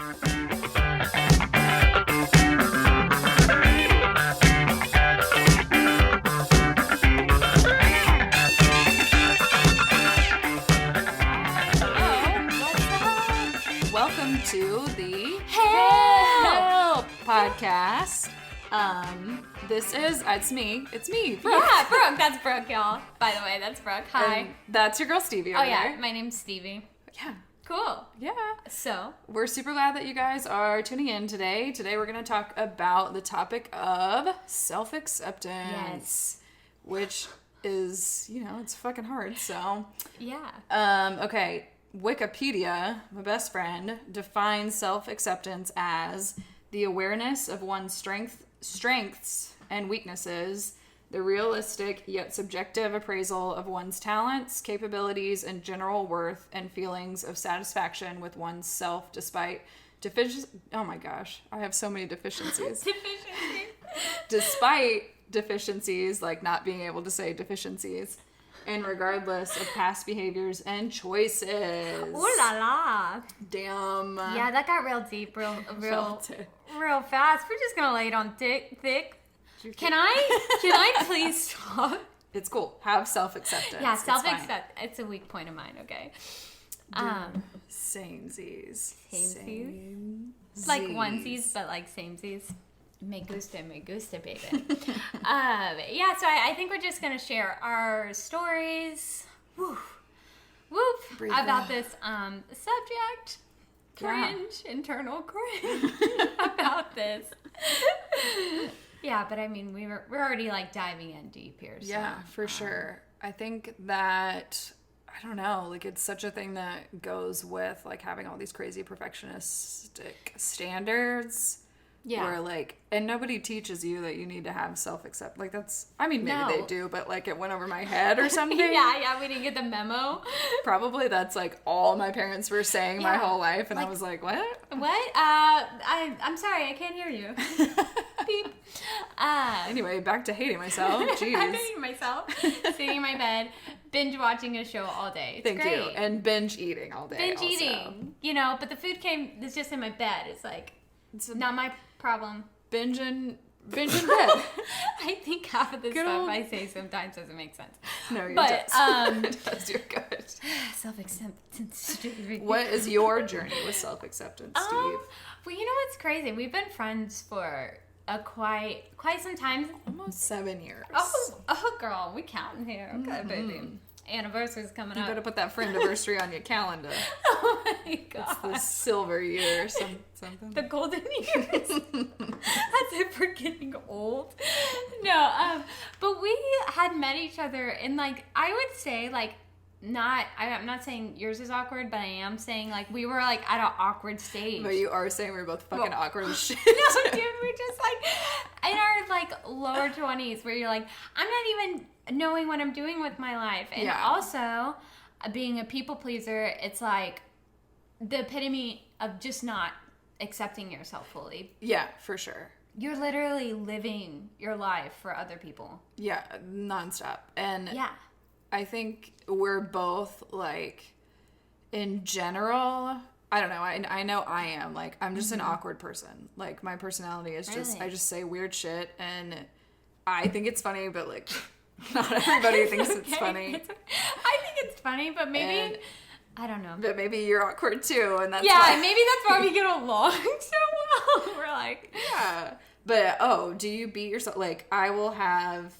Welcome to the Help Podcast. It's me, Brooke. Yeah, Brooke. That's Brooke, y'all. By the way, that's Brooke. Hi. And that's your girl Stevie over there. My name's Stevie. Yeah. Cool. Yeah. So, we're super glad that you guys are tuning in today. Today we're going to talk about the topic of self-acceptance. Yes. Which is, it's fucking hard, so. yeah. Okay. Wikipedia, my best friend, defines self-acceptance as the awareness of one's strengths and weaknesses, the realistic yet subjective appraisal of one's talents, capabilities, and general worth, and feelings of satisfaction with one's self despite oh my gosh, I have so many deficiencies. Despite deficiencies, like not being able to say deficiencies, and regardless of past behaviors and choices. Ooh la la. Damn. Yeah, that got real deep, real fast. We're just gonna lay it on thick. Can I please talk? It's cool. Have self-acceptance. Yeah, self-acceptance. It's a weak point of mine, okay? Samesies. Like onesies, but like samesies. Me gusta, baby. So I think we're just gonna share our stories. Breathe about this subject. Cringe, internal cringe about this. Yeah, but I mean, we're already like diving in deep here. So, yeah, for sure. I think that, I don't know, like it's such a thing that goes with like having all these crazy perfectionistic standards. Yeah. Where like, and nobody teaches you that you need to have self-accept. Like that's, I mean, maybe they do, but like it went over my head or something. yeah, we didn't get the memo. Probably that's like all my parents were saying my whole life. And I was like, what? What? I'm sorry, I can't hear you. Beep. Anyway, back to hating myself. Jeez. I'm hating myself. Sitting in my bed, binge watching a show all day. It's great. You. And binge eating all day. Eating, but the food it's just in my bed. It's like, it's not my problem. Binge in bed. I think half of the stuff I say sometimes doesn't make sense. No, you're it does. You're good. Self-acceptance. What is your journey with self-acceptance, Steve? Well, what's crazy? We've been friends for quite some time. Almost 7 years. Oh, girl, we counting here. Okay, baby. Anniversary's coming up. You better put that friendiversary on your calendar. Oh my god. It's the silver year or something. The golden years. That's it for getting old. No, but we had met each other in like, I would say like, I'm not saying yours is awkward, but I am saying like we were like at an awkward stage. But you are saying we're both fucking awkward as shit. No, dude, we're just like in our like lower 20s where you're like, I'm not even knowing what I'm doing with my life. And also being a people pleaser, it's like the epitome of just not accepting yourself fully. Yeah, for sure. You're literally living your life for other people. Yeah, nonstop. And yeah. I think we're both, like, in general, I don't know, I know I am, like, I'm just an awkward person. Like, my personality is just, I just say weird shit, and I think it's funny, but, like, not everybody thinks it's funny. I think it's funny, but maybe, I don't know. But maybe you're awkward, too, and that's why. Maybe that's why we get along so well. We're like... Yeah. But, do you beat yourself? Like, I will have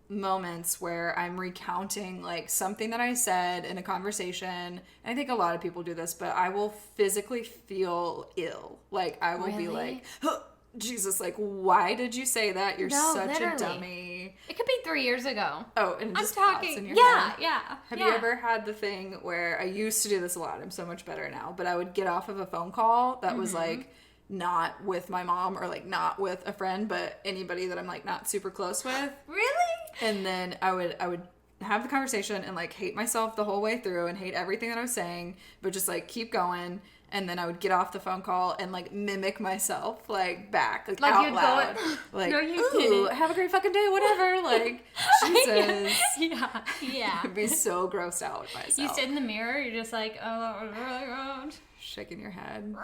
moments where I'm recounting like something that I said in a conversation, and I think a lot of people do this, but I will physically feel ill. Like I will be like, oh, Jesus, like why did you say that? You're such a dummy. It could be 3 years ago. Oh, and just I'm talking. In your head. Yeah. Have you ever had the thing where I used to do this a lot? I'm so much better now, but I would get off of a phone call that was like not with my mom or like not with a friend, but anybody that I'm like not super close with. Really? And then I would have the conversation and like hate myself the whole way through and hate everything that I was saying, but just like keep going. And then I would get off the phone call and like mimic myself like back, like out loud. Like, no, you didn't. Have a great fucking day, whatever. Like, Jesus. Yeah. I'd be so grossed out with myself. You sit in the mirror, you're just like, oh, that was really good. Shaking your head.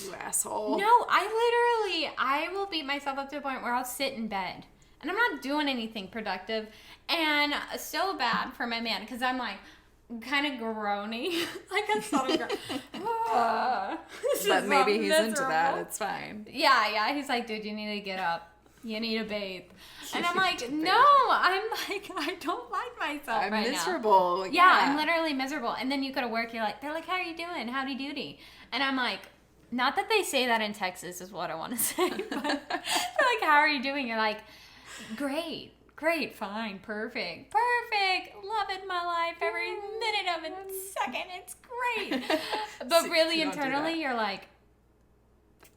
You asshole. No, I will beat myself up to a point where I'll sit in bed and I'm not doing anything productive, and so bad for my man because I'm like kind of groaning like a sort of but maybe he's into that. It's fine. Yeah. He's like, dude, you need to get up. You need to bathe. And I'm like, no, I'm like, I don't like myself I'm right miserable. now. Yeah, I'm literally miserable. And then you go to work, they're like, how are you doing? Howdy doody. And I'm like, not that they say that in Texas is what I want to say, but they're like, how are you doing? You're like, great, fine, perfect, loving my life every minute of it, second, it's great. But really internally, you're like,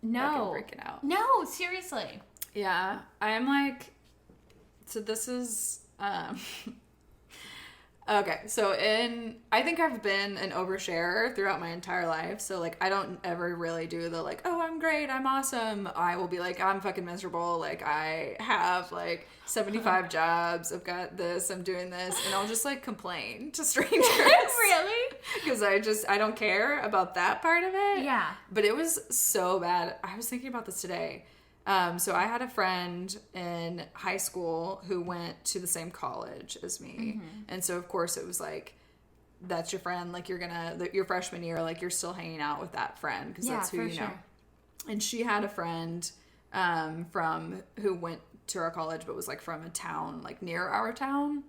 no. Freaking out. No, seriously. Yeah, I'm like, so this is, okay, so I think I've been an oversharer throughout my entire life, so, like, I don't ever really do the, like, oh, I'm great, I'm awesome. I will be like, I'm fucking miserable, like, I have, like, 75 jobs, I've got this, I'm doing this, and I'll just, like, complain to strangers. Really? Because I don't care about that part of it. Yeah. But it was so bad. I was thinking about this today. So I had a friend in high school who went to the same college as me. Mm-hmm. And so, of course, it was like, that's your friend. Like, your freshman year, like, you're still hanging out with that friend because that's who you know. And she had a friend who went to our college but was, like, from a town, like, near our town.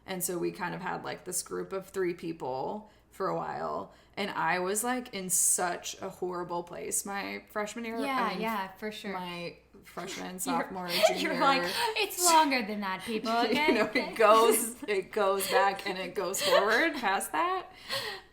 And so we kind of had, like, this group of 3 people for a while. And I was, like, in such a horrible place my freshman year. Yeah, for sure. My freshman, sophomore, junior. You're like, it's longer than that, people, okay? You know, it goes back and it goes forward past that.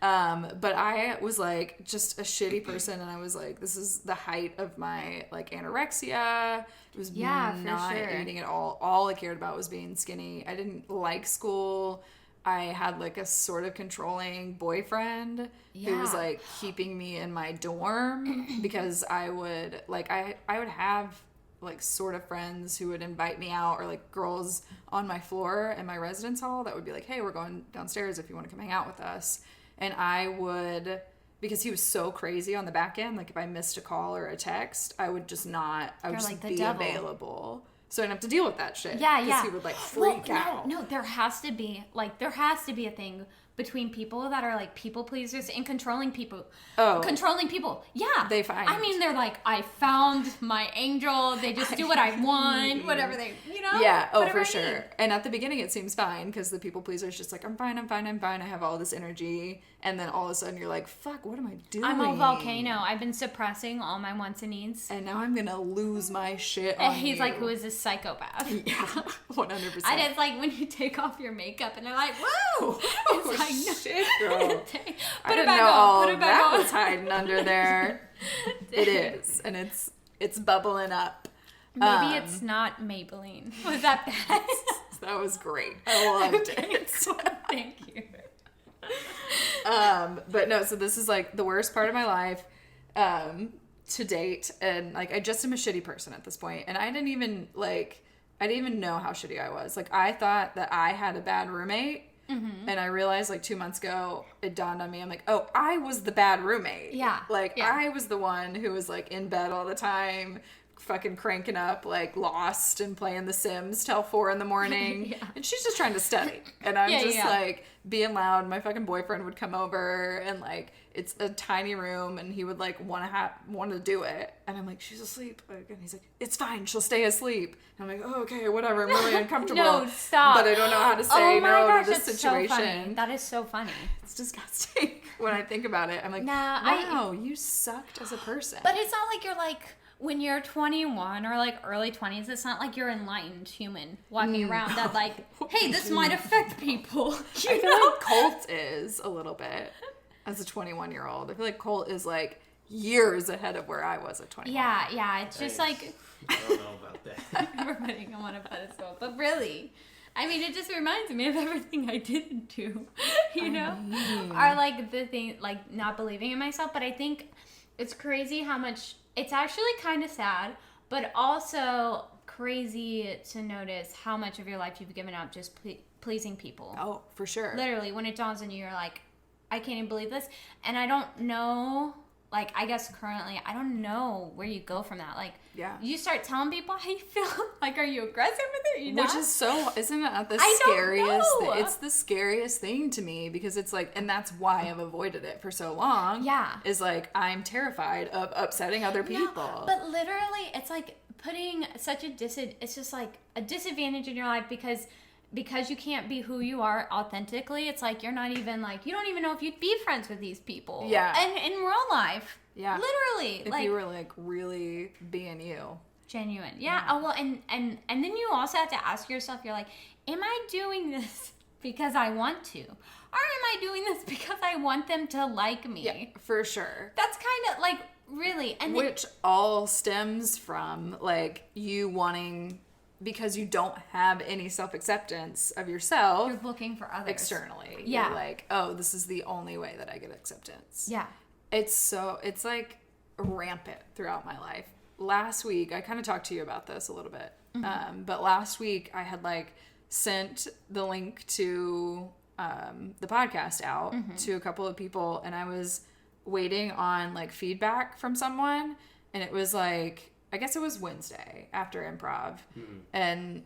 But I was, like, just a shitty person, and I was, like, this is the height of my, like, anorexia. It was not eating at all. All I cared about was being skinny. I didn't like school. I had, like, a sort of controlling boyfriend who was, like, keeping me in my dorm because I would, like, I would have, like, sort of friends who would invite me out, or, like, girls on my floor in my residence hall that would be like, hey, we're going downstairs if you want to come hang out with us. And I would, because he was so crazy on the back end, like, if I missed a call or a text, I would just not, I would just be available. So I didn't have to deal with that shit. Yeah. Because he would, like, freak out. No, there has to be a thing between people that are, like, people pleasers and controlling people. Oh. Controlling people. Yeah. They find. I mean, they're like, I found my angel. They just do what I want. Whatever they, you know? Yeah. Oh, for I sure. need. And at the beginning, it seems fine because the people pleaser is just like, I'm fine. I have all this energy. And then all of a sudden you're like, fuck, what am I doing? I'm a volcano. I've been suppressing all my wants and needs. And now I'm going to lose my shit on And he's you. like, who is this psychopath? Yeah, 100%. And it's like when you take off your makeup and they're like, whoa! It's like, no. Shit, girl. I didn't know all that was hiding under there. It is. And it's bubbling up. Maybe it's not Maybelline. Was that bad? That was great. I loved it. Cool. Thank you. But no, so this is, like, the worst part of my life to date, and, like, I just am a shitty person at this point, and I didn't even know how shitty I was. Like, I thought that I had a bad roommate, and I realized, like, 2 months ago, it dawned on me, I'm like, oh, I was the bad roommate. Yeah. Like, I was the one who was, like, in bed all the time, fucking cranking up, like, Lost and playing The Sims till 4 a.m. And she's just trying to study, and I'm like, being loud. My fucking boyfriend would come over, and, like, it's a tiny room, and he would, like, want to do it, and I'm like, she's asleep, and he's like, it's fine, she'll stay asleep, and I'm like, oh, okay, whatever, I'm really uncomfortable. No, stop. But I don't know how to say to this situation. So funny. That is so funny. It's disgusting when I think about it. I'm like, you sucked as a person. But it's not like you're, like, when you're 21 or, like, early 20s, it's not like you're enlightened human walking around that, like, hey, this might affect people. I feel like Colt is a little bit as a 21-year-old. I feel like Colt is, like, years ahead of where I was at 21. Yeah. It's just like, I don't know about that. we're putting him on a pedestal, but really, I mean, it just reminds me of everything I didn't do, you know? Or, like, the thing, like, not believing in myself. But I think it's crazy how much, it's actually kind of sad, but also crazy to notice how much of your life you've given up just pleasing people. Oh, for sure. Literally, when it dawns on you, you're like, I can't even believe this. And I don't know, like, I guess currently, I don't know where you go from that. Like, Yeah. you start telling people how you feel. Like, are you aggressive with it? You're Which not? is so, isn't it the I don't scariest know. It's the scariest thing to me, because it's like, and that's why I've avoided it for so long. Yeah. Is like, I'm terrified of upsetting other people. No, but literally, it's like putting such a it's just like a disadvantage in your life because you can't be who you are authentically. It's like you're not even like, you don't even know if you'd be friends with these people. Yeah. And in real life. Yeah. Literally. If like, you were like really being you. genuine. Yeah. Oh, well, and then you also have to ask yourself, you're like, am I doing this because I want to? Or am I doing this because I want them to like me? Yeah, for sure. That's kind of like, really. And then, Which all stems from like you wanting, because you don't have any self-acceptance of yourself you're looking for others. externally. Yeah. You're like, oh, this is the only way that I get acceptance. Yeah. It's like rampant throughout my life. Last week, I kind of talked to you about this a little bit. But last week I had like sent the link to the podcast out to a couple of people, and I was waiting on like feedback from someone, and it was like, I guess it was Wednesday after improv. And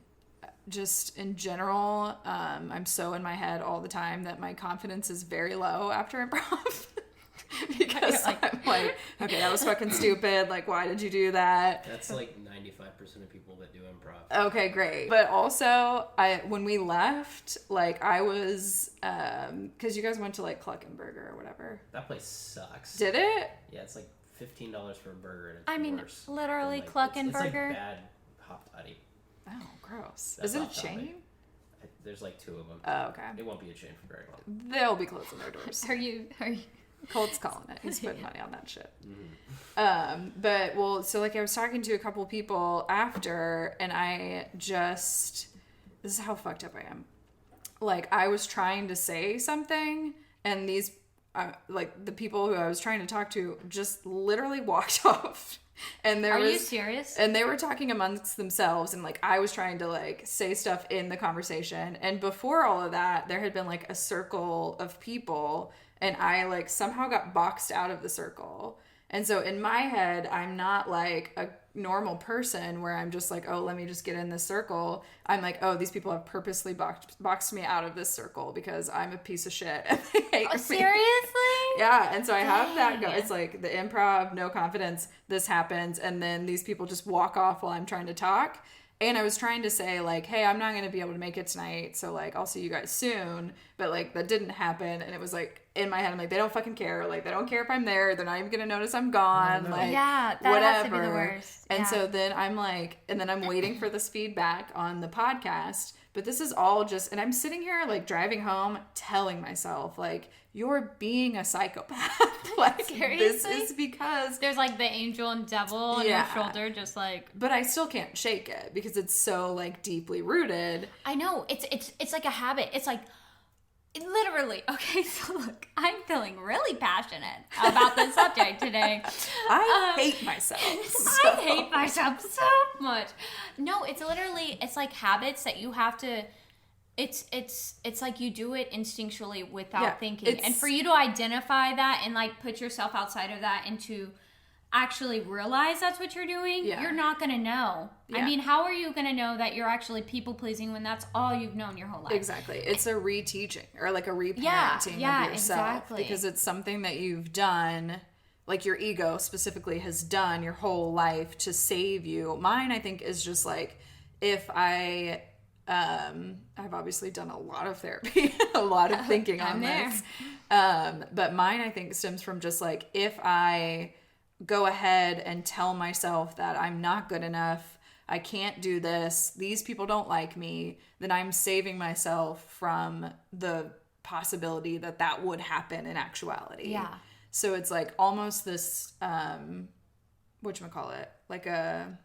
just in general, I'm so in my head all the time that my confidence is very low after improv. Because I'm like, okay, that was fucking stupid. Like, why did you do that? That's like 95% of people that do improv. Okay, great. But also, when we left, like, I was, because you guys went to like Cluckenburger or whatever. That place sucks. Did it? Yeah, it's like $15 for a burger, and it's I mean, worse literally, than, like, it's like Cluckenburger. bad Hop Tutty. Oh, gross. That's Is it a off topic. chain? There's like 2 of them. Oh, okay. It won't be a chain for very long. They'll be closing their doors. Are you? Colt's calling it. He's putting money on that shit. Mm-hmm. So like I was talking to a couple people after, and this is how fucked up I am. Like, I was trying to say something, and these, like, the people who I was trying to talk to just literally walked off. And Are you serious? And they were talking amongst themselves, and like I was trying to like say stuff in the conversation. And before all of that, there had been like a circle of people, and I like somehow got boxed out of the circle. And so in my head, I'm not like a normal person where I'm just like, oh, let me just get in this circle. I'm like, oh, these people have purposely boxed me out of this circle because I'm a piece of shit and they hate me. Seriously? Yeah, and so I have that Dang. it's like the improv, no confidence, this happens, and then these people just walk off while I'm trying to talk. And I was trying to say, like, hey, I'm not going to be able to make it tonight, so, like, I'll see you guys soon. But, like, that didn't happen. And it was, like, in my head, I'm like, they don't fucking care. Like, they don't care if I'm there. They're not even going to notice I'm gone. no. Like, Yeah, that whatever. has to be the worst. And Yeah. so then I'm like, and then I'm waiting for this feedback on the podcast. But this is all just, and I'm sitting here, like, driving home, telling myself, like, you're being a psychopath. Like, this Seriously? is because... There's like the angel and devil on Yeah. your shoulder, just like. But I still can't shake it because it's so, like, deeply rooted. I know it's like a habit. It's like literally. Okay, so look, I'm feeling really passionate about this subject today. I hate myself. I hate myself so much. No, it's literally, it's like habits that you have to. It's like you do it instinctually without Yeah, thinking, and for you to identify that and like put yourself outside of that and to actually realize that's what you're doing, Yeah. you're not gonna know. I Yeah. mean, how are you gonna know that you're actually people pleasing when that's all you've known your whole life? Exactly. It's a reteaching or like a reparenting Yeah, of yourself. exactly. Because it's something that you've done, like your ego specifically has done your whole life to save you. Mine, I think, is just like, if I've obviously done a lot of therapy, a lot of thinking on I'm there. this. But mine, I think, stems from just like, if I go ahead and tell myself that I'm not good enough, I can't do this, these people don't like me, then I'm saving myself from the possibility that that would happen in actuality. Yeah. So it's like almost this, whatchamacallit, like a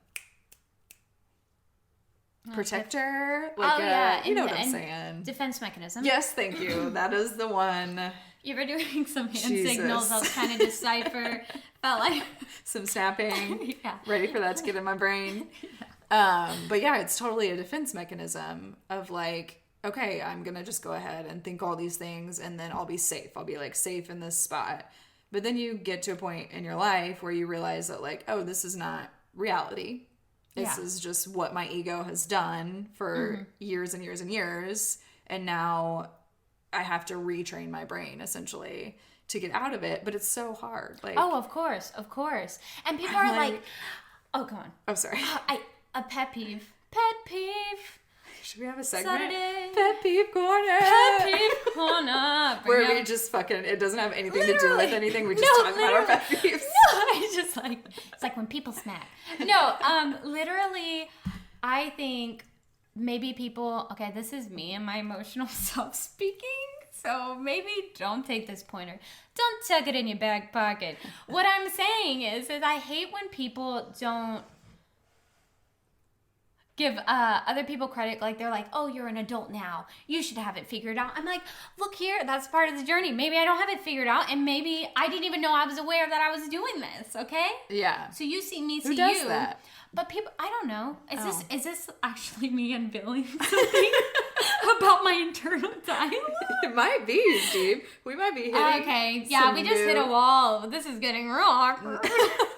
protector, like you know what I'm and saying. Defense mechanism. Yes, thank you. That is the one. You were doing some hand Jesus. signals. I was trying to decipher. Felt like. Some snapping. Yeah. Ready for that to get in my brain. But yeah, it's totally a defense mechanism of like, okay, I'm going to just go ahead and think all these things and then I'll be safe. I'll be like safe in this spot. But then you get to a point in your life where you realize that, like, oh, this is not reality. This is just what my ego has done for years and years and years. And now I have to retrain my brain, essentially, to get out of it. But it's so hard. Like, oh, of course. And people are like, oh, come on. I'm sorry. A pet peeve. Should we have a segment? Saturday. Pet peeve corner. Pet peeve corner. Where we just fucking, it doesn't have anything to do with anything. We just talk about our pet peeves. No, it's just like, it's like when people smack. No, literally, I think maybe people, okay, this is me and my emotional self speaking. So maybe don't take this pointer. Don't tuck it in your back pocket. What I'm saying is I hate when people don't give other people credit. Like, they're like, oh, you're an adult now, you should have it figured out. I'm like, look here, that's part of the journey. Maybe I don't have it figured out, and maybe I didn't even know I was aware that I was doing this. Okay, yeah, so you see me, see who does you that? But people, I don't know, is this actually me unveiling something about my internal dialogue? It might be, Steve. We might be hitting okay, yeah, we just hit a wall. This is getting real awkward.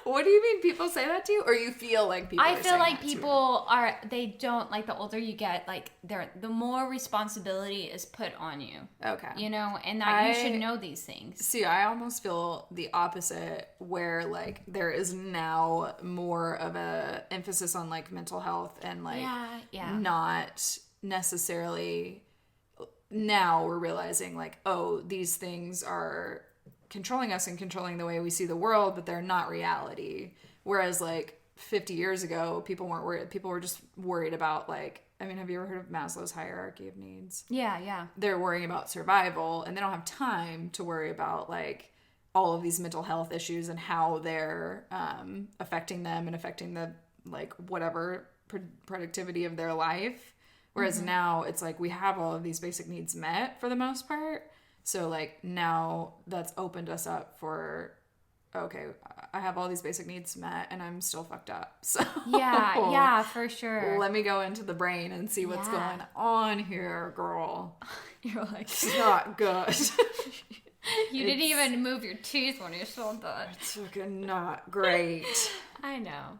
What do you mean people say that to you? Or you feel like people I are feel saying like that to you? people are, they don't, like, the older you get, like, the more responsibility is put on you. Okay. You know, and that you should know these things. See, I almost feel the opposite, where, like, there is now more of a emphasis on, like, mental health and, like, not necessarily, now we're realizing, like, oh, these things are controlling us and controlling the way we see the world, but they're not reality. Whereas, like, 50 years ago, people weren't worried. People were just worried about, like, I mean, have you ever heard of Maslow's hierarchy of needs? Yeah. They're worrying about survival, and they don't have time to worry about, like, all of these mental health issues and how they're affecting them and affecting the, like, whatever productivity of their life. Whereas now it's like we have all of these basic needs met for the most part. So, like, now that's opened us up for, okay, I have all these basic needs met and I'm still fucked up. So yeah, for sure. Let me go into the brain and see what's going on here, girl. You're like, it's not good. You didn't even move your teeth when you sold that. It's fucking not great. I know.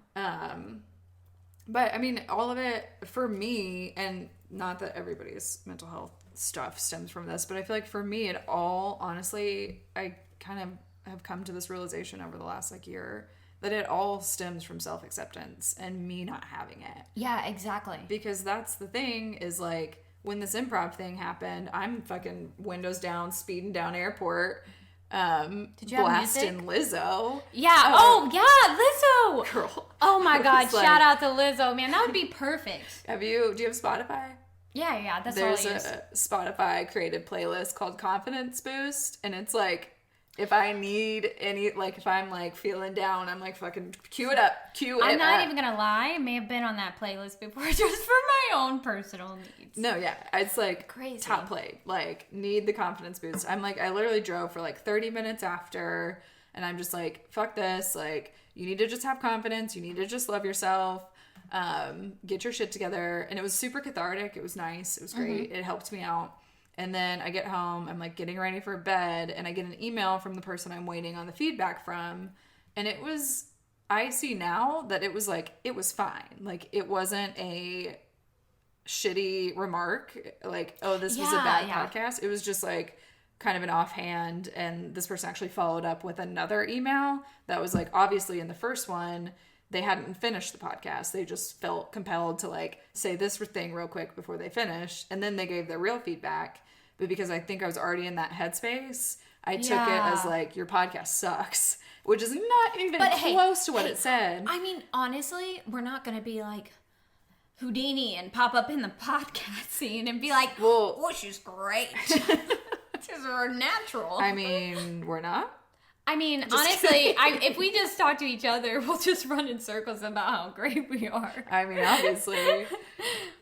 But I mean, all of it for me, and not that everybody's mental health stuff stems from this, but I feel like for me, it all, honestly, I kind of have come to this realization over the last, like, year that it all stems from self-acceptance and me not having it. Yeah, exactly. Because that's the thing, is, like, when this improv thing happened, I'm fucking windows down, speeding down airport, Did you have blasting music? Lizzo. Yeah. Yeah, Lizzo. Girl. Oh my God! It's like, shout out to Lizzo, man. That would be perfect. do you have Spotify? Yeah. That's There's all I use. a Spotify created playlist called Confidence Boost, and it's like, if I need any, like, if I'm, like, feeling down, I'm like, fucking cue it up. I'm not even gonna lie. I may have been on that playlist before just for my own personal needs. No, yeah. It's like Crazy. Top played. Like, need the confidence boost. I'm like, I literally drove for like 30 minutes after, and I'm just like, fuck this. Like, you need to just have confidence. You need to just love yourself. Get your shit together. And it was super cathartic. It was nice. It was great. It helped me out. And then I get home, I'm like getting ready for bed, and I get an email from the person I'm waiting on the feedback from. And it was, I see now that it was like, it was fine. Like, it wasn't a shitty remark, like, oh, this was a bad podcast. It was just like kind of an offhand. And this person actually followed up with another email that was like, obviously in the first one, they hadn't finished the podcast. They just felt compelled to, like, say this thing real quick before they finished. And then they gave their real feedback. But because I think I was already in that headspace, I took it as, like, your podcast sucks, which is not even close to what it said. I mean, honestly, we're not going to be like Houdini and pop up in the podcast scene and be like, well, she's great. She's natural. I mean, we're not. I mean, honestly, if we just talk to each other, we'll just run in circles about how great we are. I mean, obviously.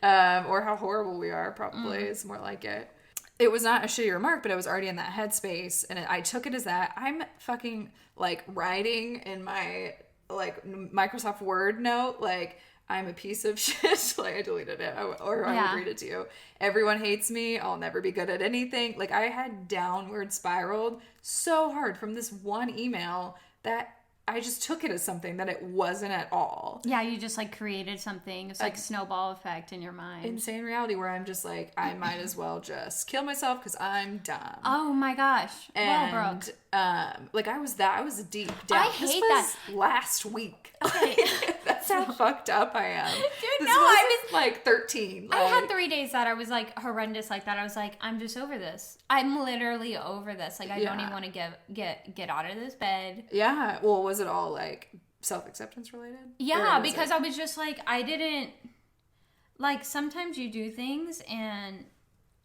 Or how horrible we are, probably. It's more like it. It was not a shitty remark, but I was already in that headspace, and I took it as that. I'm fucking, like, riding in my like Microsoft Word note, like, I'm a piece of shit. Like, I deleted it, or I would read it to you. Everyone hates me. I'll never be good at anything. Like, I had downward spiraled so hard from this one email that I just took it as something that it wasn't at all. Yeah, you just like created something. It's like snowball effect in your mind. Insane reality where I'm just like, I might as well just kill myself because I'm dumb. Oh my gosh. And well, Brooke. like I was deep down. I hate that. Last week. Okay. That's how fucked up I am. Dude, This no, I wasn't, like 13. I had 3 days that I was like horrendous like that. I was like, I'm just over this. I'm literally over this. Like I don't even want to get out of this bed. Yeah. Well, was it all like self-acceptance related? Yeah, because I was just like, I didn't like sometimes you do things and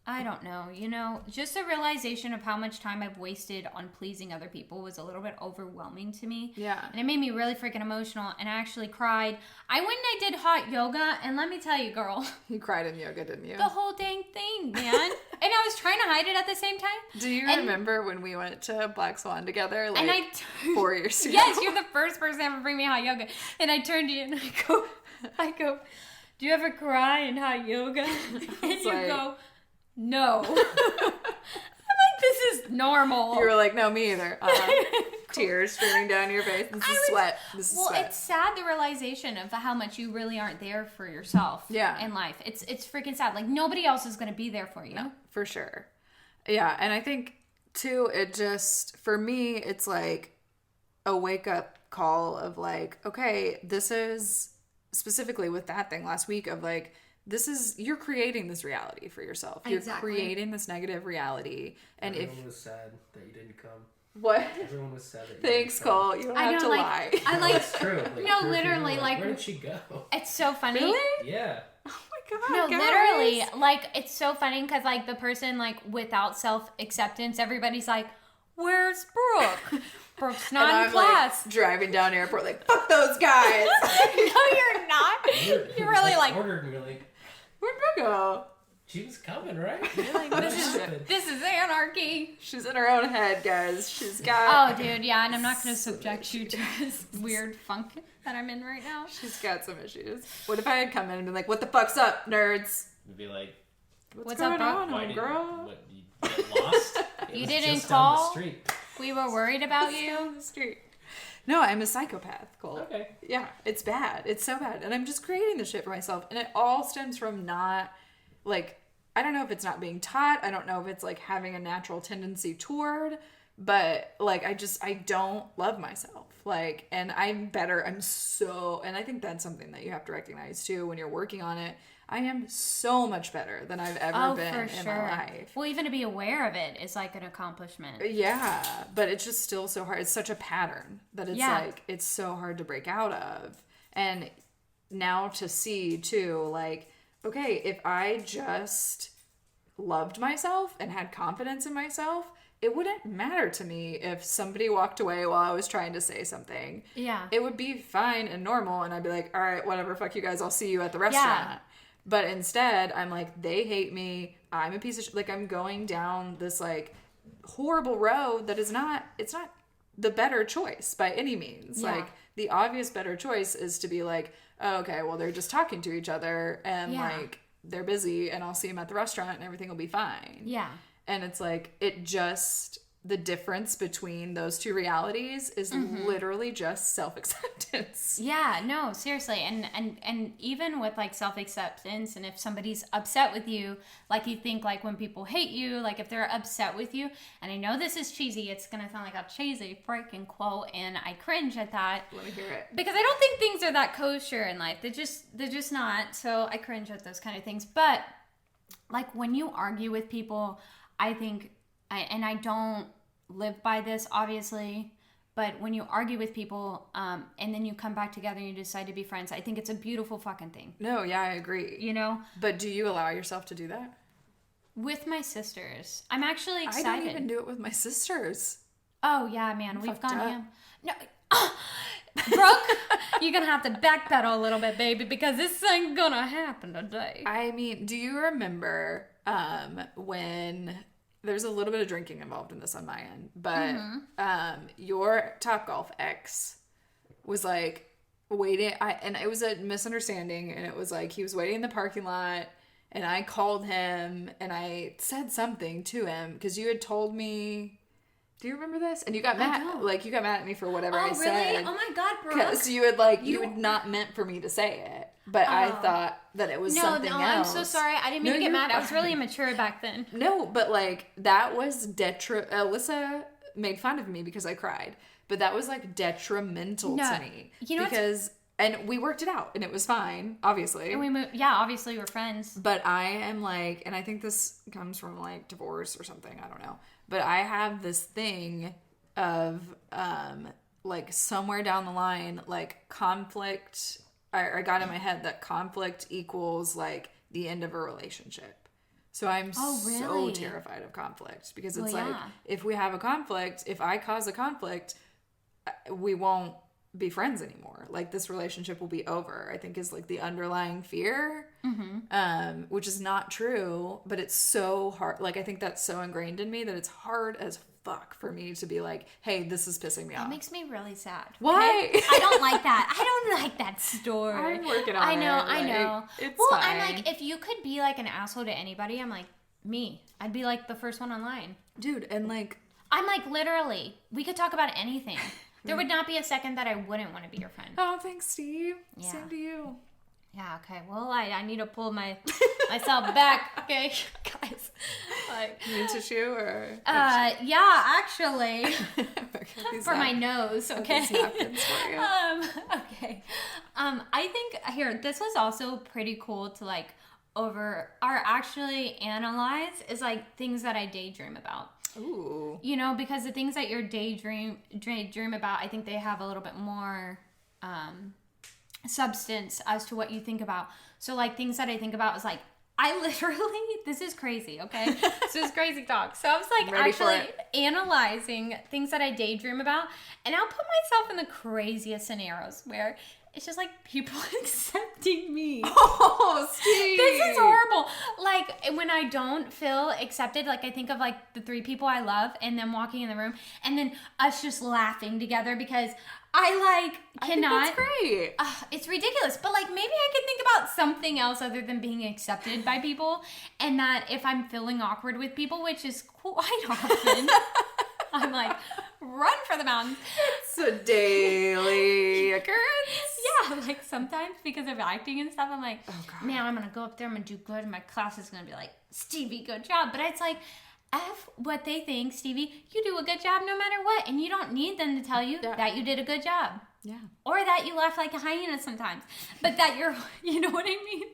I don't know, you know, just the realization of how much time I've wasted on pleasing other people was a little bit overwhelming to me. Yeah. And it made me really freaking emotional and I actually cried. I went and I did hot yoga and let me tell you, girl. You cried in yoga, didn't you? The whole dang thing, man. And I was trying to hide it at the same time. Do you remember when we went to Black Swan together? Like, And 4 years ago? Yes, you're the first person to ever bring me hot yoga. And I turned to you and I go, do you ever cry in hot yoga? And you like, go, no. I'm like, this is normal. You were like, no, me either. Tears streaming down your face. This is sweat. This is sweat. It's sad, the realization of how much you really aren't there for yourself in life. It's freaking sad. Like, nobody else is going to be there for you. No, for sure. Yeah, and I think, too, it just, for me, it's like a wake-up call of like, okay, this is, specifically with that thing last week of like, you're creating this reality for yourself. You're creating this negative reality. And everyone was sad that you didn't come. What? Everyone was sad that you Thanks, didn't come. Cole. You don't have to lie. I like, That's true. Like, no, literally, like, where did she go? it's so funny. Really? Yeah. Oh my god. No, guys. literally, like, it's so funny because, like, the person, like, without self-acceptance, everybody's like, where's Brooke? Brooke's not And in I'm class. like driving down airport like, fuck those guys. No, you're not. You're really like, ordered me like, Where'd Brooke go? she was coming, right? this is anarchy. She's in her own head, guys. She's got... Oh, dude, yeah, and I'm not going to subject you to this weird funk that I'm in right now. She's got some issues. What if I had come in and been like, what the fuck's up, nerds? It'd be like, What's going up, bro? on, why did girl? what, you get lost? It You was didn't just call? down the street. We were worried about On you. the street. No, I'm a psychopath, Cole. Okay. Yeah, it's bad. It's so bad. And I'm just creating this shit for myself. And it all stems from not, like, I don't know if it's not being taught. I don't know if it's, like, having a natural tendency toward. But, like, I don't love myself. Like, and I'm better. And I think that's something that you have to recognize, too, when you're working on it. I am so much better than I've ever been in my life. Well, even to be aware of it is like an accomplishment. Yeah, but it's just still so hard. It's such a pattern that it's like, it's so hard to break out of. And now to see too, like, okay, if I just loved myself and had confidence in myself, it wouldn't matter to me if somebody walked away while I was trying to say something. Yeah. It would be fine and normal. And I'd be like, all right, whatever, fuck you guys. I'll see you at the restaurant. Yeah. But instead, I'm like, they hate me. I'm a piece of shit. Like, I'm going down this, like, horrible road that is not, it's not the better choice by any means. Yeah. Like, the obvious better choice is to be like, oh, okay, well, they're just talking to each other and, like, they're busy and I'll see them at the restaurant and everything will be fine. Yeah. And it's like, the difference between those two realities is literally just self-acceptance. Yeah, no, seriously. And even with like self-acceptance, and if somebody's upset with you, like you think like when people hate you, like if they're upset with you, and I know this is cheesy, it's going to sound like a cheesy freaking quote, and I cringe at that. Let me hear it. Because I don't think things are that kosher in life. They're just not. So I cringe at those kind of things. But like when you argue with people, I think, and I don't live by this, obviously, but when you argue with people and then you come back together and you decide to be friends, I think it's a beautiful fucking thing. No, yeah, I agree. You know? But do you allow yourself to do that? With my sisters. I'm actually excited. I don't even do it with my sisters. Oh, yeah, man. We've fucked gone up. ham. No. Brooke, you're going to have to backpedal a little bit, baby, because this ain't going to happen today. I mean, do you remember when there's a little bit of drinking involved in this on my end, but your Topgolf ex was like waiting. And it was a misunderstanding, and it was like he was waiting in the parking lot, and I called him and I said something to him because you had told me. Do you remember this? And you got mad. don't. Like, you got mad at me for whatever I really? said. Oh my God, Brooke. Because you had not meant for me to say it. But I thought that it was something else. I'm so sorry. I didn't mean to get mad. I was really immature back then. No, but like, that was Alyssa made fun of me because I cried. But that was like detrimental to me. You know and we worked it out and it was fine, obviously. And we moved, obviously we're friends. But I am like, and I think this comes from like divorce or something, I don't know. But I have this thing of like somewhere down the line, like conflict. I got in my head that conflict equals like the end of a relationship. So I'm so terrified of conflict because it's if we have a conflict, if I cause a conflict, we won't be friends anymore. Like, this relationship will be over, I think is like the underlying fear, which is not true, but it's so hard. Like, I think that's so ingrained in me that it's hard as fuck for me to be like, hey, this is pissing me off. It makes me really sad. Why? Okay? I don't like that. I don't like that story. I'm working on it. I know. It's well, fine. I'm like, if you could be like an asshole to anybody, I'm like, me. I'd be like the first one online. Dude, and like... I'm like, literally, we could talk about anything. There would not be a second that I wouldn't want to be your friend. Oh, thanks, Steve. Yeah. Same to you. Yeah, okay. Well, I need to pull myself back, okay, guys. Like, You need tissue or... yeah, actually, Okay, for my nose, okay. These napkins for you. Okay. I think here this was also pretty cool to like actually analyze is like things that I daydream about. Ooh. You know, because the things that you're daydream about, I think they have a little bit more substance as to what you think about. So like things that I think about is like, I literally, this is crazy, okay? This is crazy talk. So I was like actually analyzing things that I daydream about, and I'll put myself in the craziest scenarios where it's just like people accepting me. Oh, Steve. This is horrible. Like when I don't feel accepted, like I think of like the 3 people I love and them walking in the room and then us just laughing together because I like cannot. I think that's great. It's ridiculous. But like maybe I could think about something else other than being accepted by people, and that if I'm feeling awkward with people, which is quite often, I'm like, run for the mountains. It's a daily occurrence. Yeah, like sometimes because of acting and stuff, I'm like, oh, God. Man, I'm going to go up there, I'm going to do good, and my class is going to be like, Stevie, good job. But it's like, F what they think, Stevie, you do a good job no matter what. And you don't need them to tell you that you did a good job. Yeah. Or that you laugh like a hyena sometimes. But that you're, you know what I mean?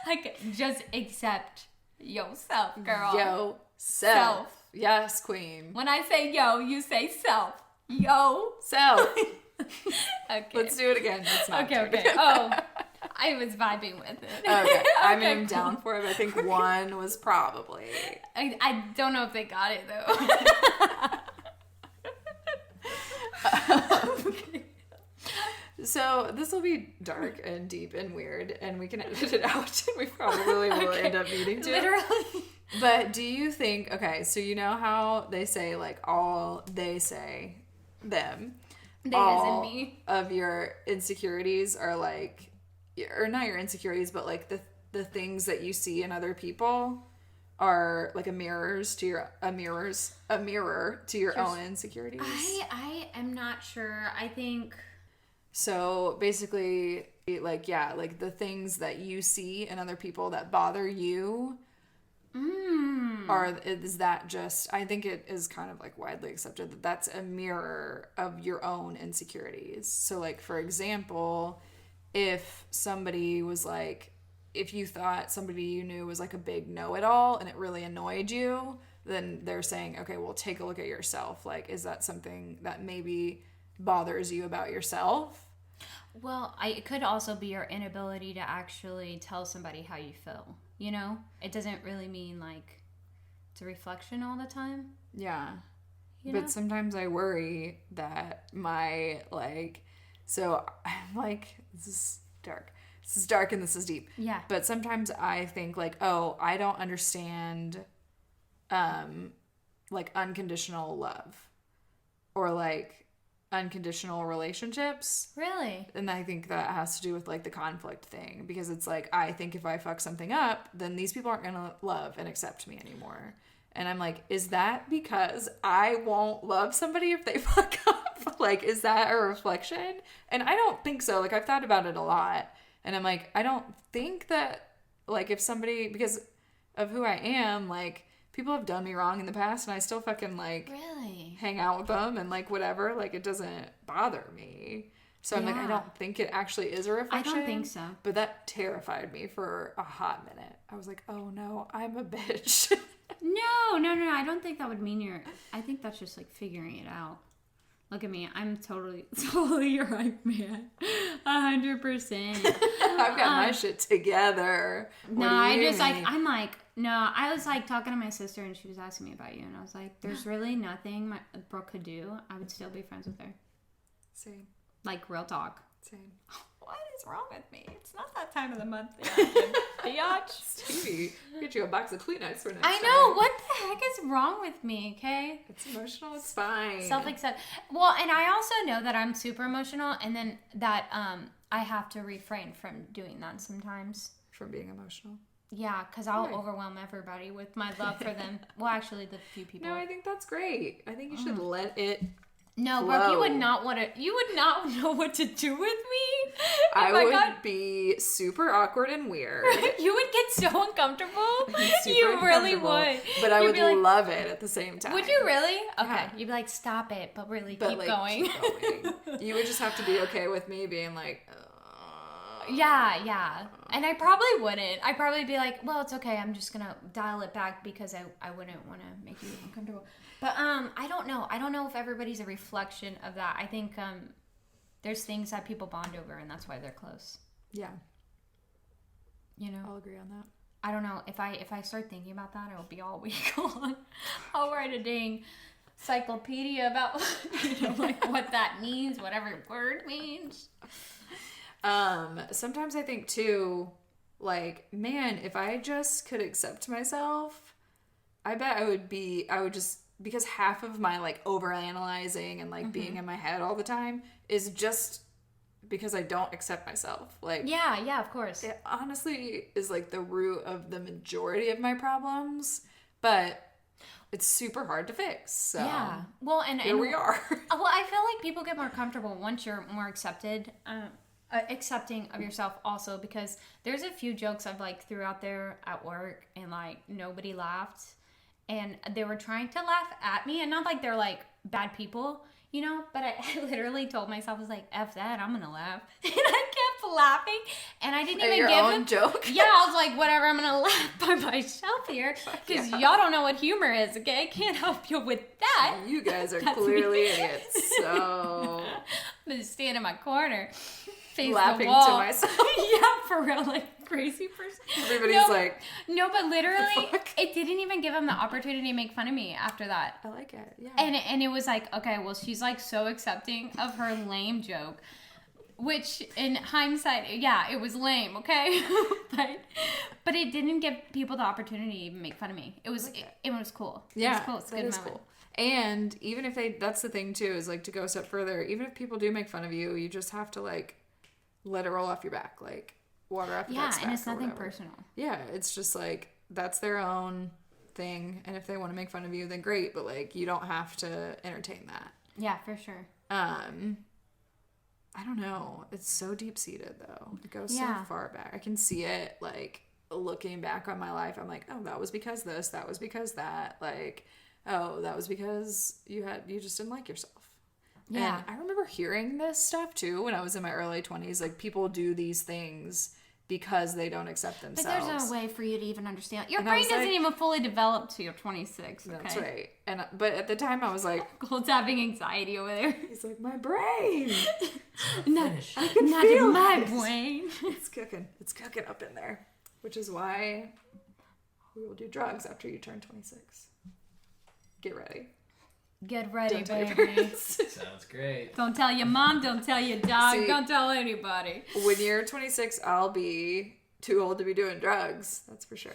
Like, just accept yourself, girl. Yo, self. Yes, queen. When I say yo, you say self. Yo. Self. Okay. Let's do it again. Let's not do it Okay. again. Oh, I was vibing with it. Okay. I mean, I'm cool. down for it, but I think 1 was probably... I don't know if they got it, though. So this will be dark and deep and weird, and we can edit it out, and we probably will end up needing to. Literally. But do you think, okay, so you know how they say, like, all they say, them, They all as in me. of your insecurities are like, or not your insecurities, but like the things that you see in other people are like a mirror to your own insecurities. I am not sure. I think... So basically, like, yeah, like the things that you see in other people that bother you is that just, I think it is kind of like widely accepted that that's a mirror of your own insecurities. So like, for example, if somebody was like, if you thought somebody you knew was like a big know-it-all and it really annoyed you, then they're saying, okay, well, take a look at yourself. Like, is that something that maybe bothers you about yourself? Well, it could also be your inability to actually tell somebody how you feel. You know? It doesn't really mean like it's a reflection all the time. Yeah. You know? But sometimes I worry that my, like, so I'm like, this is dark. This is dark and this is deep. Yeah. But sometimes I think like, oh, I don't understand, like unconditional love, or like unconditional relationships. Really? And I think that has to do with like the conflict thing, because it's like, I think if I fuck something up, then these people aren't going to love and accept me anymore. And I'm like, is that because I won't love somebody if they fuck up? Like, is that a reflection? And I don't think so. Like, I've thought about it a lot. And I'm like, I don't think that, like, if somebody, because of who I am, like, people have done me wrong in the past and I still fucking, like, Really? hang out with them and, like, whatever. Like, it doesn't bother me. So I'm like, I don't think it actually is a reflection. I don't think so. But that terrified me for a hot minute. I was like, oh no, I'm a bitch. No. I don't think that would mean you're. I think that's just like figuring it out. Look at me. I'm totally your hype man. 100%. I've got my shit together. No, I just like, I'm like, no, I was like talking to my sister and she was asking me about you. And I was like, there's really nothing Brooke could do. I would still be friends with her. Same. Like, real talk. Same. What is wrong with me? It's not that time of the month. Biatch. Stevie, get you a box of Kleenex for next I know. What the heck is wrong with me, okay? It's emotional. It's fine. Self-accept. Well, and I also know that I'm super emotional, and then that I have to refrain from doing that sometimes. From being emotional. Yeah, because I'll Right. overwhelm everybody with my love for them. Well, actually, the few people. No, I think that's great. I think you should let it. No, Brooke, you would flow. not want to. You would not know what to do with me. I If would be super awkward and weird. You would get so uncomfortable. Super You really uncomfortable, would. But I You'd would be like, love it at the same time. would you really? Okay. Yeah. You'd be like, stop it, but really But, keep like, going. keep going. You would just have to be okay with me being like, Yeah. And I probably wouldn't. I'd probably be like, well, it's okay. I'm just going to dial it back because I wouldn't want to make you uncomfortable. But I don't know. I don't know if everybody's a reflection of that. I think there's things that people bond over, and that's why they're close. yeah, You know? I'll agree on that. I don't know. If I start thinking about that, it'll be all week long. I'll write a dang encyclopedia about like what that means, what every word means. Sometimes I think too, like, man, if I just could accept myself, I bet I would just, because half of my like overanalyzing and like being in my head all the time is just because I don't accept myself. Like, Yeah, of course. it honestly is like the root of the majority of my problems, but it's super hard to fix. So Yeah. Well, and here we are. Well, I feel like people get more comfortable once you're more accepting of yourself also, because there's a few jokes I've like threw out there at work and like nobody laughed, and they were trying to laugh at me, and not like they're like bad people, you know, but I literally told myself, I was like, F that, I'm gonna laugh. And I kept laughing, and I didn't At even your give own them joke? Yeah, I was like, whatever, I'm gonna laugh by myself here, because y'all don't know what humor is, okay? I can't help you with that. You guys are That's clearly me. idiots. So I'm gonna stand in my corner, face laughing the wall. to myself. Yeah, for real, like crazy person. Everybody's No, like, no, but literally, fuck? it didn't even give him the opportunity to make fun of me after that. I like it. Yeah. And it was like, okay, well, she's like so accepting of her lame joke, which in hindsight, yeah, it was lame, okay, but it didn't give people the opportunity to even make fun of me. It was it was cool. Yeah, it was cool. It's a that good is moment. cool. And even if that's the thing too, is like, to go a step further, even if people do make fun of you, you just have to like let it roll off your back, like water off your Yeah, duck's and back it's or nothing whatever. personal. Yeah, it's just like, that's their own thing, and if they want to make fun of you, then great, but like, you don't have to entertain that. Yeah, for sure. I don't know. It's so deep-seated, though. It goes Yeah. so far back. I can see it, like, looking back on my life. I'm like, oh, that was because this. That was because that. Like, oh, that was because you just didn't like yourself. Yeah. And I remember hearing this stuff, too, when I was in my early 20s. Like, people do these things because they don't accept But themselves. there's no way for you to even understand. Your And I brain was doesn't like- even fully develop till you're 26. Okay? That's right. But at the time, I was like, Cold's having anxiety over there. he's like, my brain. Finish. Not feel in my it. brain. It's cooking. It's cooking up in there. Which is why we will do drugs after you turn 26. Get ready. Get ready, Don't tell your baby. parents. Sounds great. Don't tell your mom. Don't tell your dog. See- Don't tell anybody. When you're 26, I'll be too old to be doing drugs. That's for sure.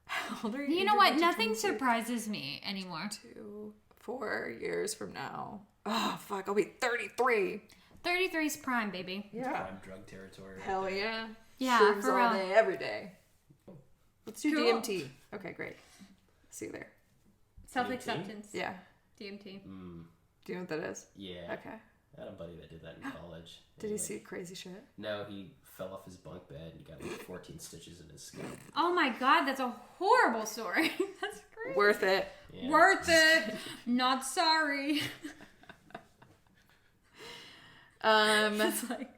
How old are you? You know what? You're Nothing 22. surprises me anymore. 4 years from now. Oh, fuck. I'll be 33. 33's prime, baby. Yeah. Prime drug territory. Right Hell there. yeah. Yeah, Shrooms for all real. day, every day. Let's do Cool. DMT. Okay, great. See you there. Self-acceptance. Yeah. DMT. Do you know what that is? Yeah. Okay. I had a buddy that did that in college. Did he And, see crazy shit? No, he fell off his bunk bed and got like 14 stitches in his skin. Oh my god, that's a horrible story. That's crazy. Worth it. Yeah. Worth it. Not sorry. It's like,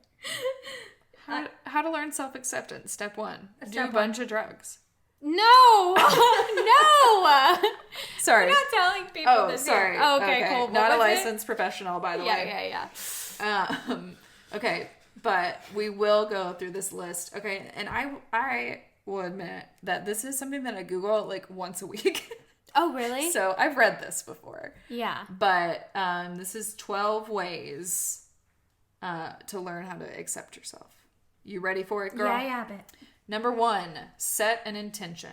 How to learn self-acceptance. Step 1. Do Step a bunch of drugs. no, no. Sorry. We're not telling people Oh, this sorry. here. Oh, okay, cool. What Not a was it? licensed professional, by the way. Yeah. Okay, but we will go through this list. Okay, and I will admit that this is something that I Google like once a week. Oh, really? So I've read this before. Yeah. But this is 12 ways to learn how to accept yourself. You ready for it, girl? Yeah, but Number 1, set an intention.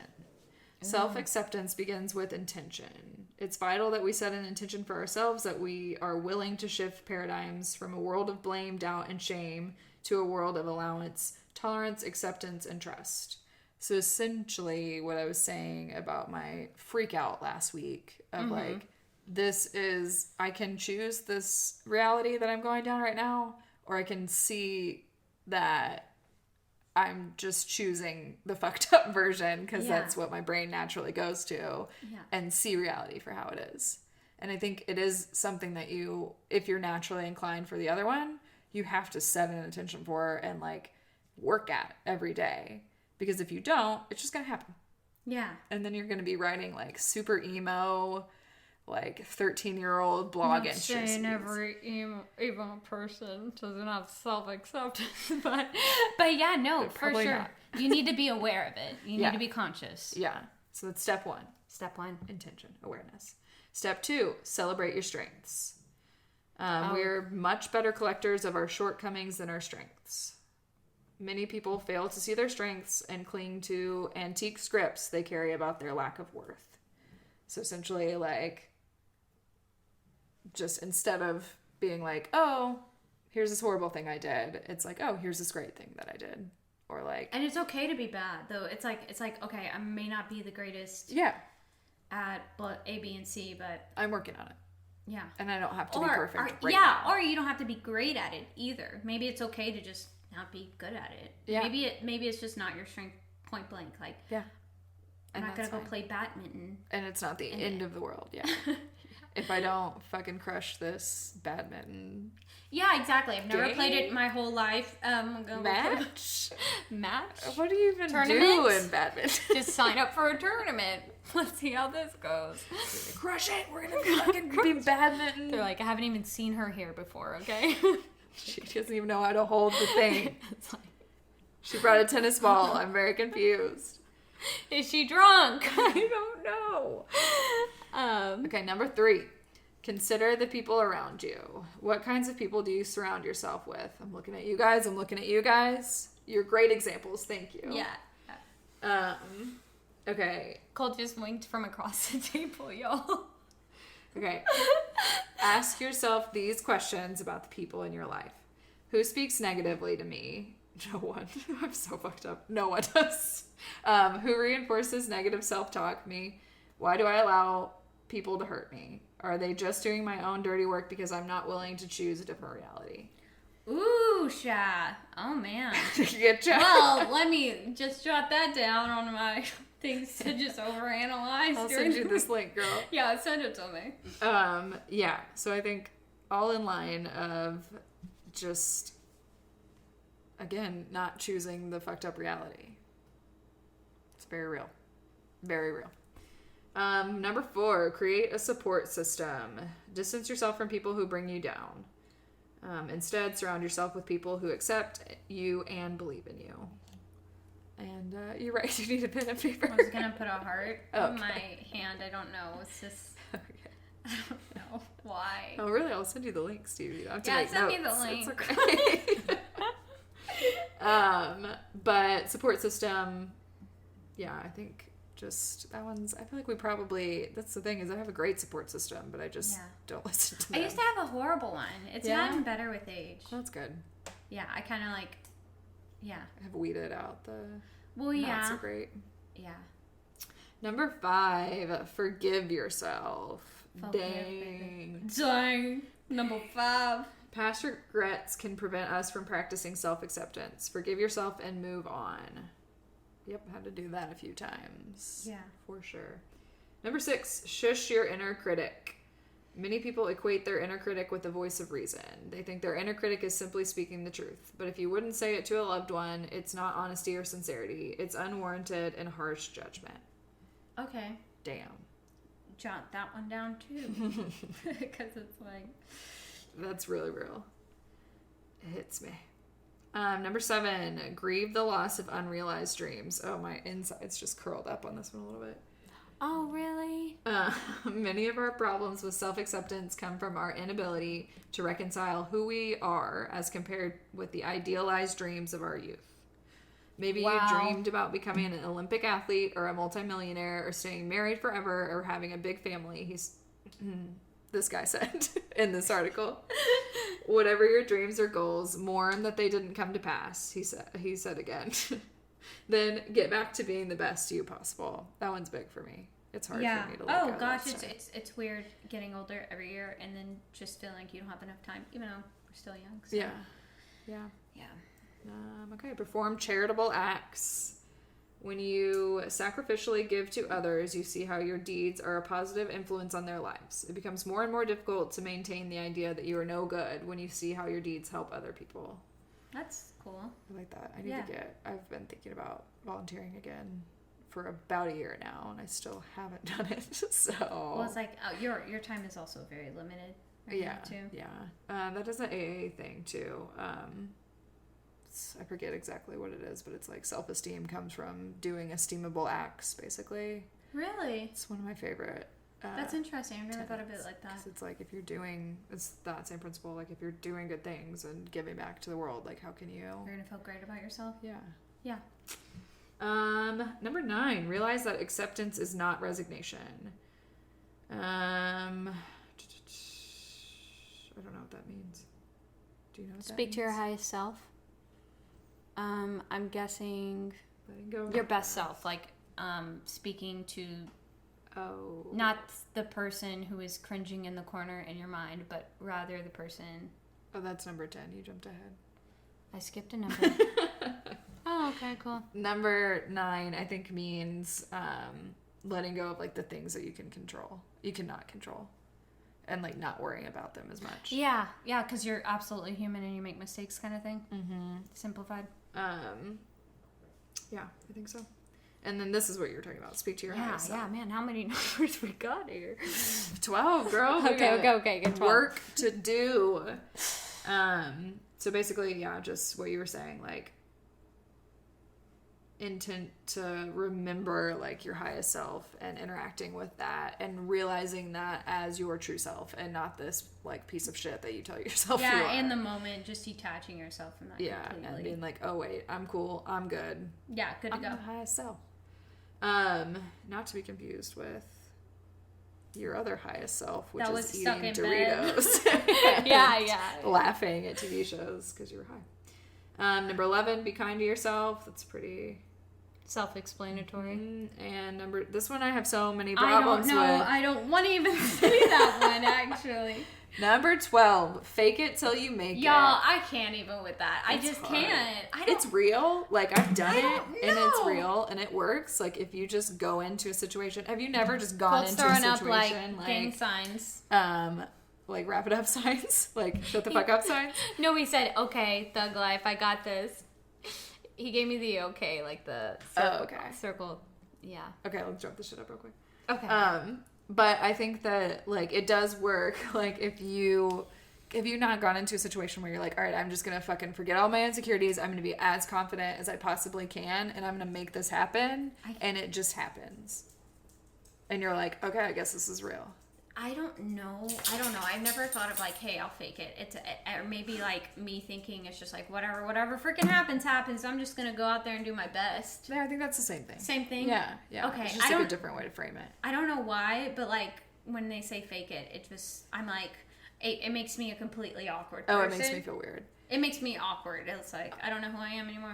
Self-acceptance begins with intention. It's vital that we set an intention for ourselves, that we are willing to shift paradigms from a world of blame, doubt, and shame to a world of allowance, tolerance, acceptance, and trust. So essentially what I was saying about my freak out last week of like, I can choose this reality that I'm going down right now, or I can see that I'm just choosing the fucked up version because that's what my brain naturally goes to, and see reality for how it is. And I think it is something that if you're naturally inclined for the other one, you have to set an intention for and like work at every day. Because if you don't, it's just going to happen. yeah. And then you're going to be writing like super emo, like 13-year-old blog entries. Saying every emo person doesn't have self-acceptance, but yeah, no, for probably sure. not. You need to be aware of it. You Yeah. need to be conscious. Yeah. So that's step 1. Step 1. Intention, awareness. Step 2, celebrate your strengths. We're much better collectors of our shortcomings than our strengths. Many people fail to see their strengths and cling to antique scripts they carry about their lack of worth. So essentially, like, just instead of being like, oh, here's this horrible thing I did, it's like, oh, here's this great thing that I did. Or like, And it's okay to be bad, though. It's like okay, I may not be the greatest yeah, at A, B, and C, but I'm working on it. yeah. And I don't have to be perfect right yeah, now. or you don't have to be great at it either. Maybe it's okay to just not be good at it. Yeah. Maybe it's just not your strength point blank. Like, Yeah. I'm And not gonna that's go fine. play badminton. And it's not the end of the world, yeah. If I don't fucking crush this badminton Yeah, exactly. I've never Game? played it my whole life. I'm gonna go play- match, match. what do you even do Tournament? in badminton? Just sign up for a tournament. Let's see how this goes. Crush it. We're gonna fucking be badminton. They're like, I haven't even seen her here before. Okay. She doesn't even know how to hold the thing. It's like, She brought a tennis ball. I'm very confused. is she drunk? I don't know. Okay, number 3. Consider the people around you. What kinds of people do you surround yourself with? I'm looking at you guys. I'm looking at you guys. You're great examples. Thank you. Yeah. Okay. Cole just winked from across the table, y'all. Okay. Ask yourself these questions about the people in your life. Who speaks negatively to me? No one. I'm so fucked up. No one does. Who reinforces negative self-talk? Me. Why do I allow people to hurt me? Are they just doing my own dirty work because I'm not willing to choose a different reality? Ooh, Sha. Oh, man. Good job. Well, let me just jot that down on my things to just overanalyze. I'll during send you the- this link, girl. Yeah, send it to me. Yeah. So I think all in line of just, again, not choosing the fucked up reality. It's very real. Very real. Number 4, create a support system. Distance yourself from people who bring you down. Instead, surround yourself with people who accept you and believe in you. And you're right, you need a pen and paper. I was gonna put a heart in Okay. my hand. I don't know. It's just, Okay. I don't know why. Oh, really? I'll send you the link, Steve. You don't have to Yeah, make send me notes. the link. It's okay. But support system, yeah, I think just that one's. I feel like we probably. That's the thing is I have a great support system, but I just don't listen to them. I used to have a horrible one. It's gotten better with age. That's good. Yeah, I kind of like. Yeah. I have weeded out the. Well, not so great. Yeah. Number 5, forgive yourself. Dang. Number 5. Past regrets can prevent us from practicing self-acceptance. Forgive yourself and move on. Yep, had to do that a few times. Yeah. For sure. Number 6, shush your inner critic. Many people equate their inner critic with the voice of reason. They think their inner critic is simply speaking the truth. But if you wouldn't say it to a loved one, it's not honesty or sincerity. It's unwarranted and harsh judgment. Okay. Damn. Jot that one down too. Because it's like... That's really real. It hits me. Number 7, grieve the loss of unrealized dreams. Oh, my insides just curled up on this one a little bit. Oh, really? Many of our problems with self-acceptance come from our inability to reconcile who we are as compared with the idealized dreams of our youth. Maybe you dreamed about becoming an Olympic athlete or a multimillionaire or staying married forever or having a big family. This guy said in this article. Whatever your dreams or goals, mourn that they didn't come to pass, he said again. Then get back to being the best you possible. That one's big for me. It's hard for me to look at. Oh gosh, it's weird getting older every year and then just feeling like you don't have enough time, even though we're still young. So. Yeah. Yeah. Okay, perform charitable acts. When you sacrificially give to others, you see how your deeds are a positive influence on their lives. It becomes more and more difficult to maintain the idea that you are no good when you see how your deeds help other people. That's cool. I like that. I've been thinking about volunteering again for about a year now, and I still haven't done it. So well, it's like your time is also very limited. Right now, too. Yeah. That is an AA thing too. I forget exactly what it is, but it's like self-esteem comes from doing esteemable acts, basically. Really? It's one of my favorite. That's interesting. I've never thought of it like that. It's like if you're doing, it's that same principle. Like if you're doing good things and giving back to the world, like how can you? You're gonna feel great about yourself. Yeah. Yeah. Number 9, realize that acceptance is not resignation. I don't know what that means. Do you know what that means? Speak to your highest self. I'm guessing Letting go of your best self, like speaking to not the person who is cringing in the corner in your mind, but rather the person. Oh, that's number 10. You jumped ahead. I skipped a number. Oh, okay, cool. Number 9, I think, means letting go of like the things that you cannot control, and like not worrying about them as much. Yeah, because you're absolutely human and you make mistakes, kind of thing. Mm-hmm. Simplified. Yeah, I think so. And then this is what you're talking about. Speak to your highest self. Yeah, man. How many numbers we got here? 12, girl. Okay. Get 12. Work to do. So basically, yeah, just what you were saying, like intent to remember like your highest self and interacting with that and realizing that as your true self and not this like piece of shit that you tell yourself you are. In the moment, just detaching yourself from that completely. And being like, oh wait, I'm cool, I'm good. Yeah, good to go. I'm the highest self. Not to be confused with your other highest self, which is eating Doritos. yeah. Laughing at TV shows because you were high. Number 11, be kind to yourself. That's pretty self-explanatory. And this one I have so many problems with. I don't want to even say that one, actually. Number 12, fake it till you make it. Y'all, I can't even with that. I just can't. It's real. Like, I've done it, and it's real, and it works. Like, if you just go into a situation. Have you never just gone into a situation? Up, like, gang signs. Like, wrap it up signs? Like, shut the fuck up signs? No, we said, okay, thug life, I got this. He gave me the okay, like the circle. Yeah. Okay, let's jump this shit up real quick. Okay. But I think that, like, it does work. Like, if you've not gone into a situation where you're like, all right, I'm just going to fucking forget all my insecurities. I'm going to be as confident as I possibly can, and I'm going to make this happen. And it just happens. And you're like, okay, I guess this is real. I don't know. I've never thought of like, hey, I'll fake it. It's or maybe like me thinking it's just like whatever freaking happens. I'm just gonna go out there and do my best. Yeah, I think that's the same thing. Same thing. Yeah. Okay. It's just like a different way to frame it. I don't know why, but like when they say fake it, I'm like, it makes me a completely awkward person. Oh, it makes me feel weird. It makes me awkward. It's like I don't know who I am anymore.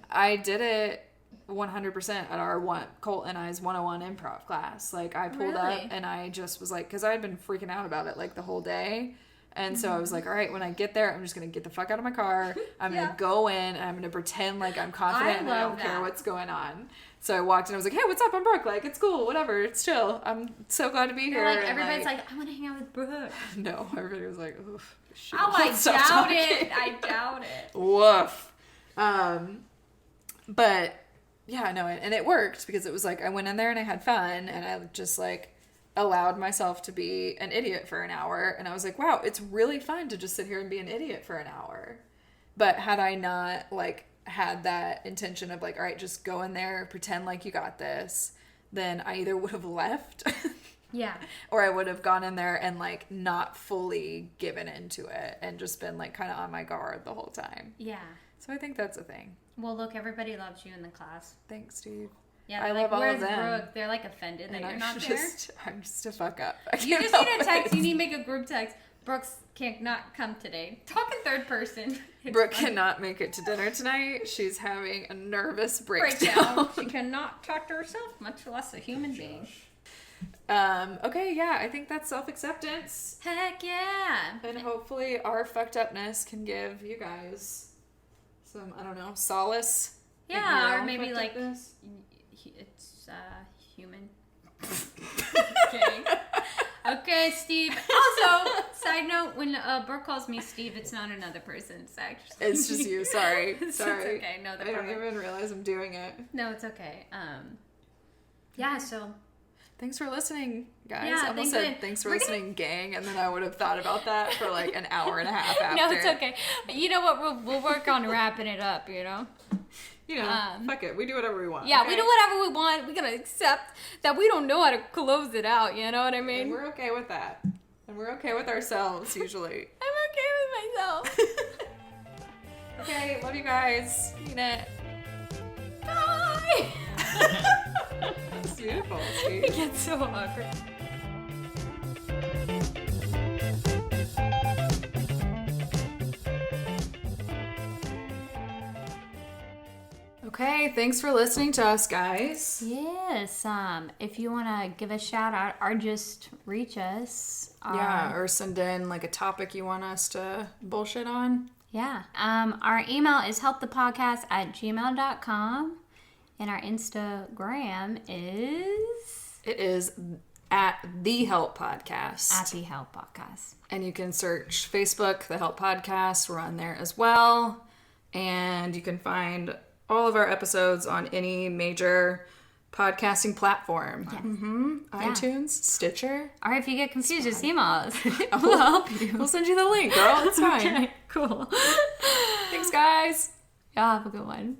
I did it 100% at our Colt and I's 101 improv class. Like I pulled up and I just was like, because I had been freaking out about it like the whole day. And so I was like, all right, when I get there, I'm just going to get the fuck out of my car. I'm going to go in and I'm going to pretend like I'm confident and I don't care what's going on. So I walked in and I was like, hey, what's up? I'm Brooke. Like, it's cool. Whatever. It's chill. I'm so glad to be here. Like, everybody's like, I want to hang out with Brooke. No, everybody was like, oof. Oh, I doubt it. I doubt it. Woof. But yeah, no, and it worked because it was like I went in there and I had fun and I just like allowed myself to be an idiot for an hour. And I was like, wow, it's really fun to just sit here and be an idiot for an hour. But had I not like had that intention of like, all right, just go in there, pretend like you got this, then I either would have left yeah, or I would have gone in there and like not fully given into it and just been like kind of on my guard the whole time. Yeah. So I think that's a thing. Well, look, everybody loves you in the class. Thanks, Steve. Yeah, I like, love all where's of them. Brooke? They're like offended that you're not I'm just a fuck up. You just need a text. You need to make a group text. Brooks cannot come today. Talk in third person. Brooke cannot make it to dinner tonight. She's having a nervous breakdown. She cannot talk to herself, much less a human being. Okay, yeah, I think that's self-acceptance. Heck yeah. And hopefully our fucked upness can give you guys some, I don't know, solace. Yeah, or maybe like it's human. Okay. Okay, Steve. Also, side note, when Brooke calls me Steve, it's not another person. It's just you. Sorry. It's okay. No, I don't even realize I'm doing it. No, it's okay. Yeah, so thanks for listening, guys. Yeah, I almost said thanks for listening, gang, and then I would have thought about that for like an hour and a half after. No, it's okay. You know what? We'll work on wrapping it up, you know? You know, fuck it. We do whatever we want. Yeah, okay? we do whatever we want. We gotta accept that we don't know how to close it out, you know what I mean? And we're okay with that. And we're okay with ourselves, usually. I'm okay with myself. Okay, love you guys. Mean it. Bye! That's beautiful, Steve. It gets so awkward. Okay, thanks for listening to us, guys. Yes, if you want to give a shout out or just reach us. Or send in like a topic you want us to bullshit on. Yeah. Our email is helpthepodcast@gmail.com. And our Instagram is... It is at The Help Podcast. At The Help Podcast. And you can search Facebook, The Help Podcast. We're on there as well. And you can find all of our episodes on any major podcasting platform. Yes. iTunes, Stitcher. Or if you get confused, just email us. We'll help you. We'll send you the link, girl. It's fine. Okay, cool. Thanks, guys. Y'all have a good one.